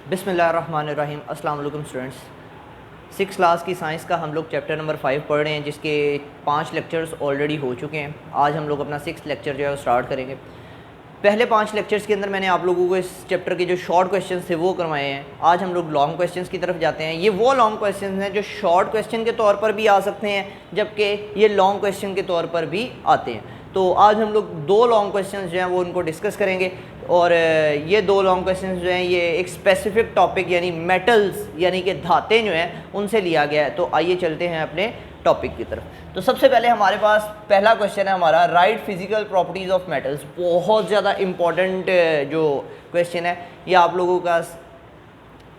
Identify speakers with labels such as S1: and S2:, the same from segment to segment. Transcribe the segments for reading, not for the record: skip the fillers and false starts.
S1: बिस्मिल्लाहिर्रहमानिर्रहीम। अस्सलाम वालेकुम स्टूडेंट्स। 6 क्लास की साइंस का हम लोग चैप्टर नंबर 5 पढ़ रहे हैं, जिसके 5 लेक्चर्स ऑलरेडी हो चुके हैं। आज हम लोग अपना 6th लेक्चर जो है वो स्टार्ट करेंगे। पहले 5 लेक्चर्स के अंदर मैंने आप लोगों को इस चैप्टर के जो शॉर्ट क्वेश्चंस थे वो करवाए हैं। आज हम लोग लॉन्ग क्वेश्चंस की तरफ जाते हैं। ये वो लॉन्ग क्वेश्चंस हैं जो शॉर्ट क्वेश्चन के तौर पर भी आ सकते हैं, जबकि ये लॉन्ग क्वेश्चन के तौर पर भी आते हैं। तो आज हम लोग 2 लॉन्ग क्वेश्चंस जो हैं वो उनको डिस्कस करेंगे। और ये 2 लॉन्ग क्वेश्चंस जो हैं ये एक स्पेसिफिक टॉपिक यानी मेटल्स यानी कि धातें जो हैं उनसे लिया गया है। तो आइए चलते हैं अपने टॉपिक की तरफ। तो सबसे पहले हमारे पास पहला क्वेश्चन है हमारा, right physical properties of metals. बहुत ज़्यादा इम्पॉर्टेंट जो क्वेश्चन है, ये आप लोगों का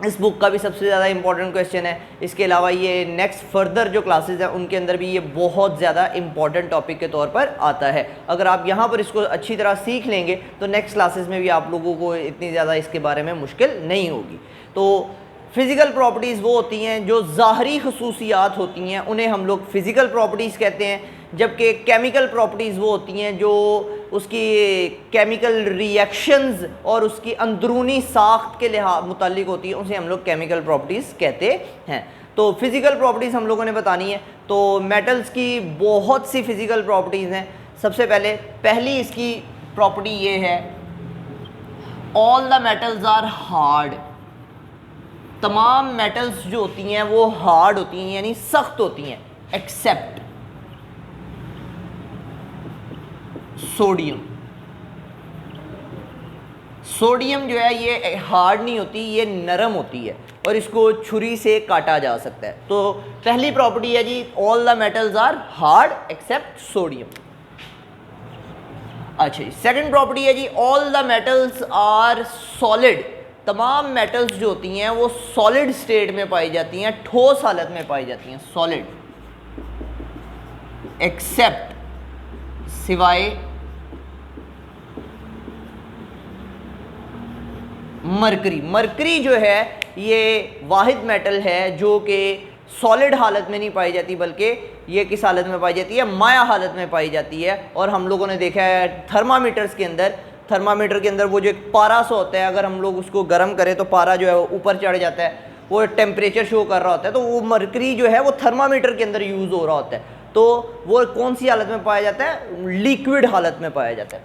S1: इस बुक का भी सबसे ज़्यादा इम्पॉर्टेंट क्वेश्चन है। इसके अलावा ये नेक्स्ट फर्दर जो क्लासेस हैं उनके अंदर भी ये बहुत ज़्यादा इम्पॉर्टेंट टॉपिक के तौर पर आता है। अगर आप यहाँ पर इसको अच्छी तरह सीख लेंगे तो नेक्स्ट क्लासेस में भी आप लोगों को इतनी ज़्यादा इसके बारे में मुश्किल नहीं होगी। तो फ़िज़िकल प्रॉपर्टीज़ वो होती हैं जो ज़ाहरी खसूसियात होती हैं, उन्हें हम लोग फ़िज़िकल प्रॉपर्टीज़ कहते हैं। जबकि केमिकल प्रॉपर्टीज़ वो होती हैं जो उसकी केमिकल रिएक्शंस और उसकी अंदरूनी साख्त के मुतालिक होती है, उसे हम लोग केमिकल प्रॉपर्टीज़ कहते हैं। तो फ़िज़िकल प्रॉपर्टीज़ हम लोगों ने बतानी है। तो मेटल्स की बहुत सी फ़िज़िकल प्रॉपर्टीज़ हैं। सबसे पहली इसकी प्रॉपर्टी ये है, all the metals are hard. तमाम मेटल्स जो होती हैं वो हार्ड होती हैं यानी सख्त होती हैं, एक्सेप्ट सोडियम। सोडियम जो है ये हार्ड नहीं होती, ये नरम होती है और इसको छुरी से काटा जा सकता है। तो पहली प्रॉपर्टी है जी, all the metals are hard except sodium. अच्छा जी, सेकंड प्रॉपर्टी है जी, all the metals are solid. तमाम मेटल्स जो होती हैं वो सॉलिड स्टेट में पाई जाती हैं, ठोस हालत में पाई जाती हैं, सॉलिड, एक्सेप्ट सिवाय मरकरी। मरकरी जो है ये वाहिद मेटल है जो कि सॉलिड हालत में नहीं पाई जाती, बल्कि ये किस हालत में पाई जाती है, माया हालत में पाई जाती है। और हम लोगों ने देखा है थर्मामीटर के अंदर वो जो एक पारा सा होता है, अगर हम लोग उसको गर्म करें तो पारा जो है वो ऊपर चढ़ जाता है, वो टेम्परेचर शो कर रहा होता है। तो वो मरकरी जो है वो थर्मामीटर के अंदर यूज़ हो रहा होता है। तो वो कौन सी हालत में पाया जाता है, लिक्विड हालत में पाया जाता है।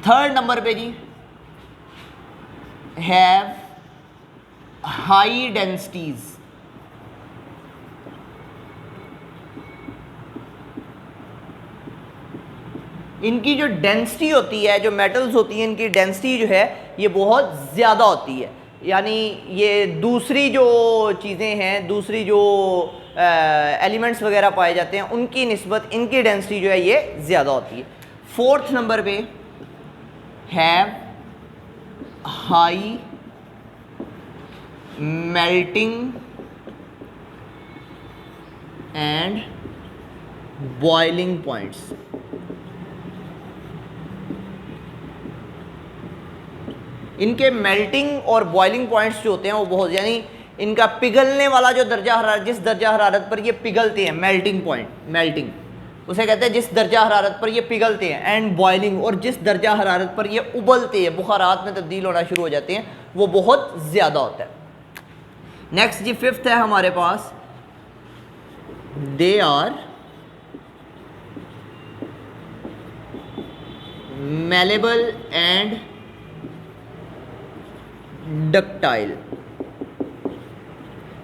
S1: थर्ड नंबर पे जी, हैव हाई डेंसिटीज। इनकी जो डेंसिटी होती है, जो मेटल्स होती हैं इनकी डेंसिटी जो है ये बहुत ज़्यादा होती है। यानी ये दूसरी जो चीज़ें हैं, दूसरी जो एलिमेंट्स वगैरह पाए जाते हैं उनकी निस्बत इनकी डेंसिटी जो है ये ज़्यादा होती है। फोर्थ नंबर पे, have high melting and boiling points. इनके मेल्टिंग और बॉइलिंग पॉइंट्स जो होते हैं वो बहुत, यानी इनका पिघलने वाला जो दर्जा हरारत, जिस दर्जा हरारत पर ये पिघलते हैं, मेल्टिंग पॉइंट, मेल्टिंग उसे कहते हैं जिस दर्जा हरारत पर ये पिघलते हैं, एंड बॉइलिंग, और जिस दर्जा हरारत पर ये उबलते हैं, बुखारात में तब्दील होना शुरू हो जाते हैं, वो बहुत ज़्यादा होता है। नेक्स्ट जी, फिफ्थ है हमारे पास, they are malleable and ductile.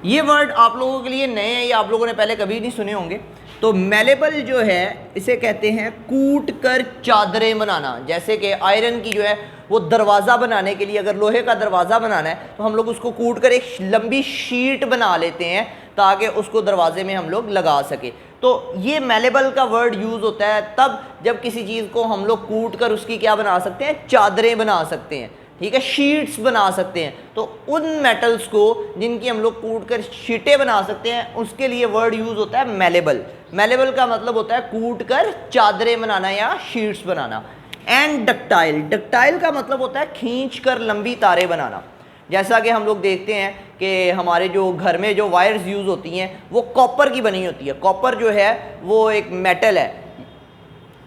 S1: ये वर्ड आप लोगों के लिए नए हैं, ये आप लोगों ने पहले कभी नहीं सुने होंगे। तो मैलेबल जो है इसे कहते हैं कूट कर चादरें बनाना। जैसे कि आयरन की जो है वो दरवाज़ा बनाने के लिए, अगर लोहे का दरवाज़ा बनाना है तो हम लोग उसको कूट कर एक लंबी शीट बना लेते हैं ताकि उसको दरवाजे में हम लोग लगा सके। तो ये मैलेबल का वर्ड यूज़ होता है तब जब किसी चीज़ को हम लोग कूट कर उसकी क्या बना सकते हैं, चादरें बना सकते हैं, ठीक है, शीट्स बना सकते हैं। तो उन मेटल्स को जिनकी हम लोग कूट कर शीटें बना सकते हैं उसके लिए वर्ड यूज़ होता है मैलेबल। मैलेबल का मतलब होता है कूट कर चादरें बनाना या sheets banana. And ductile, ductile का मतलब होता है खींच कर लंबी तारें बनाना। जैसा कि हम लोग देखते हैं कि हमारे जो घर में जो वायर्स यूज़ होती हैं वो कॉपर की बनी होती है। कॉपर जो है वो एक मेटल है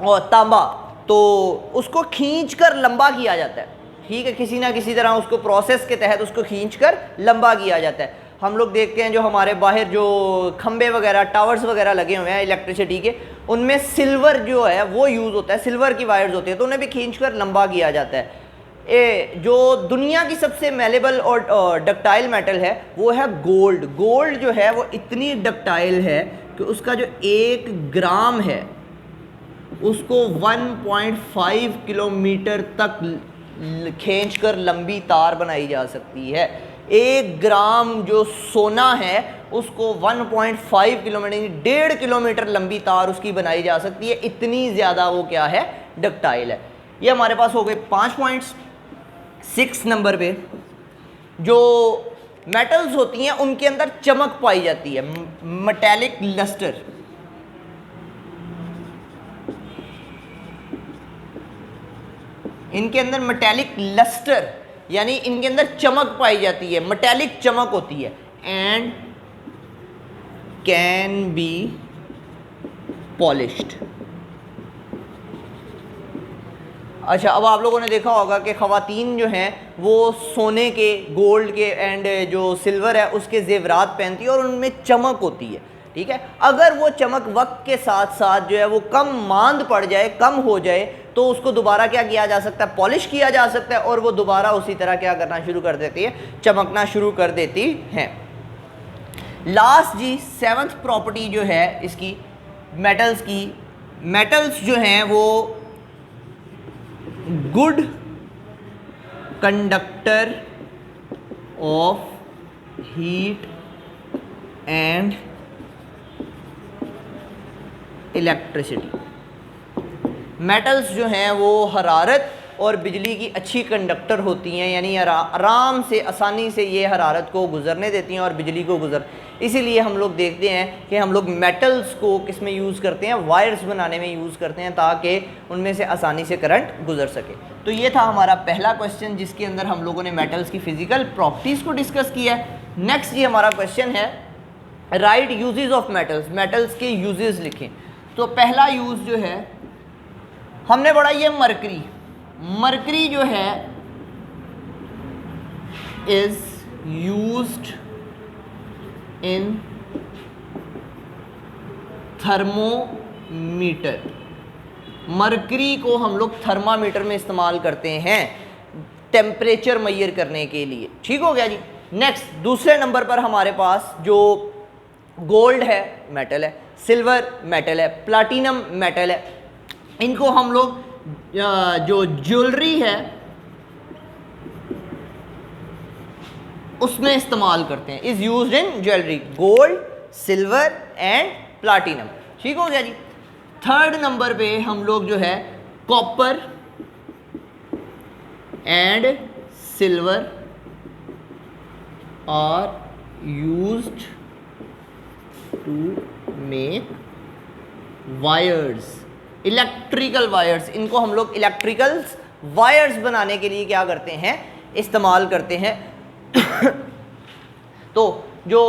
S1: और तांबा, तो उसको खींच कर लंबा किया जाता है, ठीक है, किसी ना किसी तरह उसको प्रोसेस के तहत उसको खींचकर लंबा किया जाता है। हम लोग देखते हैं जो हमारे बाहर जो खंबे वगैरह टावर्स वगैरह लगे हुए हैं इलेक्ट्रिसिटी के, उनमें सिल्वर जो है वो यूज़ होता है, सिल्वर की वायर्स होती है, तो उन्हें भी खींचकर लंबा किया जाता है। जो दुनिया की सबसे मेलेबल और डक्टाइल मेटल है वो है गोल्ड। गोल्ड जो है वो इतनी डक्टाइल है कि उसका जो 1 ग्राम है उसको 1.5 किलोमीटर तक खींचकर लंबी तार बनाई जा सकती है। 1 ग्राम जो सोना है उसको 1.5 किलोमीटर, 1.5 किलोमीटर लंबी तार उसकी बनाई जा सकती है, इतनी ज़्यादा वो क्या है, डक्टाइल है। ये हमारे पास हो गए 5 पॉइंट्स। 6 नंबर पे जो मेटल्स होती हैं उनके अंदर चमक पाई जाती है, मेटेलिक लस्टर। इनके अंदर मेटेलिक लस्टर यानी इनके अंदर चमक पाई जाती है, मेटेलिक चमक होती है। And can be polished. अच्छा, अब आप लोगों ने देखा होगा कि ख़वातीन जो हैं वो सोने के, गोल्ड के एंड जो सिल्वर है उसके जेवरात पहनती है और उनमें चमक होती है, ठीक है। अगर वो चमक वक्त के साथ साथ जो है वो कम मांद पड़ जाए, कम हो जाए, तो उसको दोबारा क्या किया जा सकता है, पॉलिश किया जा सकता है और वो दोबारा उसी तरह क्या करना शुरू कर देती है, चमकना शुरू कर देती हैं। लास्ट जी 7th प्रॉपर्टी जो है इसकी मेटल्स की, मेटल्स जो हैं वो good conductor of heat and electricity. Metals जो हैं वो हरारत और बिजली की अच्छी कंडक्टर होती हैं, यानी आराम से, आसानी से ये हरारत को गुजरने देती हैं और बिजली को इसीलिए हम लोग देखते हैं कि हम लोग मेटल्स को किस में यूज़ करते हैं, वायर्स बनाने में यूज़ करते हैं ताकि उनमें से आसानी से करंट गुजर सके। तो ये था हमारा पहला क्वेश्चन जिसके अंदर हम लोगों ने मेटल्स की फ़िज़िकल प्रॉपर्टीज़ को डिस्कस किया है। नेक्स्ट ये हमारा क्वेश्चन है right uses of metals, metals के यूजेस लिखें। तो पहला यूज़ जो है हमने पढ़ा, ये मरकरी। मरकरी जो है is used in thermometer. Mercury को हम लोग थर्मामीटर में इस्तेमाल करते हैं टेम्परेचर मेजर करने के लिए, ठीक हो गया जी। नेक्स्ट दूसरे नंबर पर हमारे पास जो गोल्ड है, मेटल है, सिल्वर मेटल है, प्लाटिनम मेटल है, इनको हम लोग जो ज्वेलरी है उसमें इस्तेमाल करते हैं, is used in jewellery, gold, silver and platinum, ठीक हो गया जी। थर्ड नंबर पे हम लोग जो है copper and silver are used to make wires, electrical wires. इनको हम लोग इलेक्ट्रिकल वायर्स बनाने के लिए क्या करते हैं, इस्तेमाल करते हैं। तो जो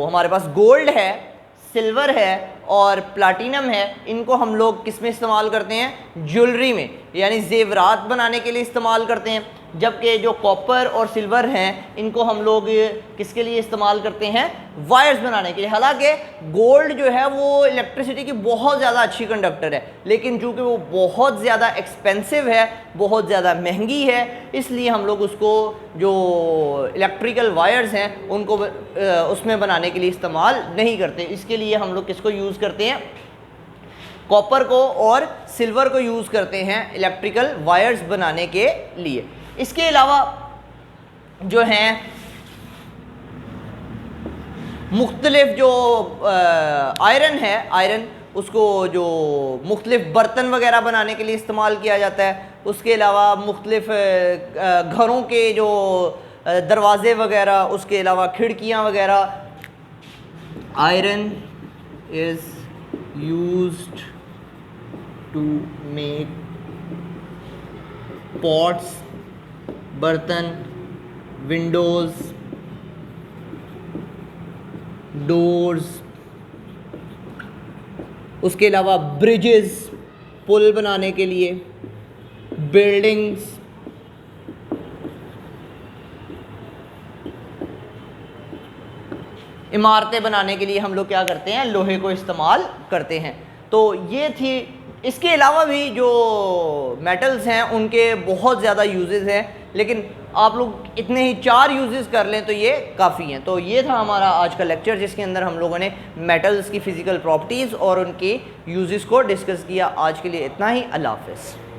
S1: हमारे पास गोल्ड है, सिल्वर है और प्लाटिनम है, इनको हम लोग किस में इस्तेमाल करते हैं, ज्वेलरी में, यानी जेवरात बनाने के लिए इस्तेमाल करते हैं। जबकि जो कॉपर और सिल्वर हैं इनको हम लोग किसके लिए इस्तेमाल करते हैं, वायर्स बनाने के लिए। हालांकि गोल्ड जो है वो इलेक्ट्रिसिटी की बहुत ज़्यादा अच्छी कंडक्टर है, लेकिन चूँकि वो बहुत ज़्यादा एक्सपेंसिव है, बहुत ज़्यादा महंगी है, इसलिए हम लोग उसको जो इलेक्ट्रिकल वायर्स हैं उनको उसमें बनाने के लिए इस्तेमाल नहीं करते। इसके लिए हम लोग किसको यूज़ करते हैं, कॉपर को और सिल्वर को यूज़ करते हैं इलेक्ट्रिकल वायर्स बनाने के लिए। इसके अलावा जो हैं मुख्तलिफ जो आयरन है, आयरन उसको जो मुख्तलिफ बर्तन वगैरह बनाने के लिए इस्तेमाल किया जाता है। उसके अलावा मुख्तलिफ घरों के जो दरवाजे वगैरह, उसके अलावा खिड़कियाँ वगैरह, iron is used to make pots, बर्तन, विंडोज़, डोर्स, उसके अलावा ब्रिजेस, पुल बनाने के लिए, बिल्डिंग्स, इमारतें बनाने के लिए हम लोग क्या करते हैं, लोहे को इस्तेमाल करते हैं। तो ये थी। इसके अलावा भी जो मेटल्स हैं उनके बहुत ज़्यादा यूजेस हैं, लेकिन आप लोग इतने ही 4 यूजेस कर लें तो ये काफ़ी हैं। तो ये था हमारा आज का लेक्चर, जिसके अंदर हम लोगों ने मेटल्स की फ़िज़िकल प्रॉपर्टीज़ और उनके यूजेस को डिस्कस किया। आज के लिए इतना ही। अल्लाह हाफ़िज़।